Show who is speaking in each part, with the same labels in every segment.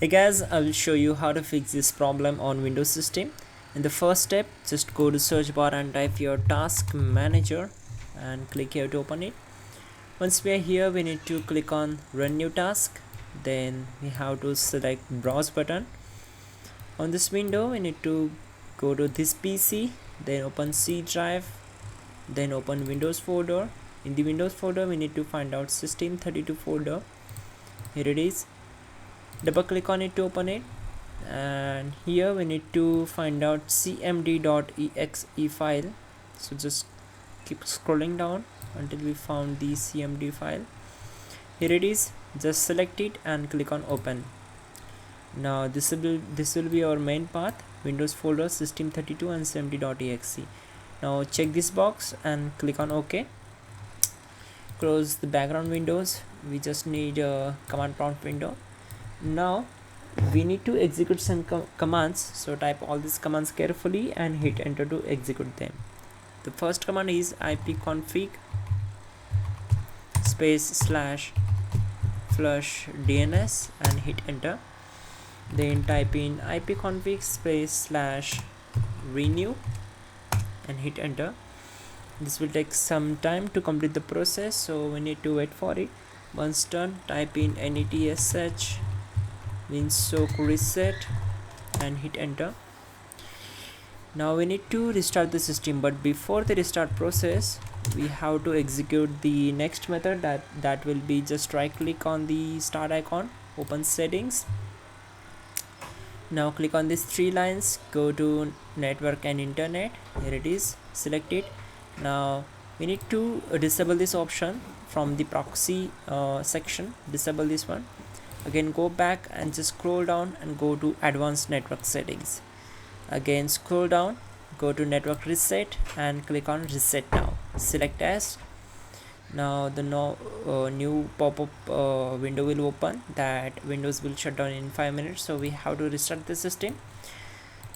Speaker 1: Hey guys, I will show you how to fix this problem on Windows system. In the first step, just go to search bar and type your task manager and click here to open it. Once we are here, we need to click on run new task. Then we have to select browse button. On this window, we need to go to this PC, then open C drive, then open Windows folder. In the Windows folder, we need to find out system32 folder. Here it is. Double click on it to open it, and here we need to find out cmd.exe file. So just keep scrolling down until we found the cmd file. Here it is. Just select it and click on open. Now this will be our main path: Windows folder, system32 and cmd.exe. Now check this box and click on OK. Close the background windows. We just need a command prompt window. Now we need to execute some commands, so type all these commands carefully and hit enter to execute them. The first command is ipconfig /flush DNS and hit enter. Then type in ipconfig /renew and hit enter. This will take some time to complete the process, so we need to wait for it. Once done, type in netsh winsock reset and hit enter. Now we need to restart the system, but before the restart process, we have to execute the next method. That will be just right click on the start icon, open settings. Now click on these three lines, go to network and internet. Here it is, select it. Now we need to disable this option from the proxy section. Disable this one. Again, go back and just scroll down and go to advanced network settings. Again, scroll down, go to network reset and click on reset now. Select as. Now the new pop-up window will open. That Windows will shut down in 5 minutes, so we have to restart the system.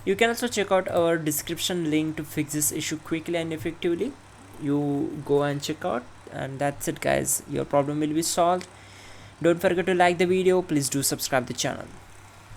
Speaker 1: You can also check out our description link to fix this issue quickly and effectively. You go and check out, and that's it guys, your problem will be solved. Don't forget to like the video. Please do subscribe the channel.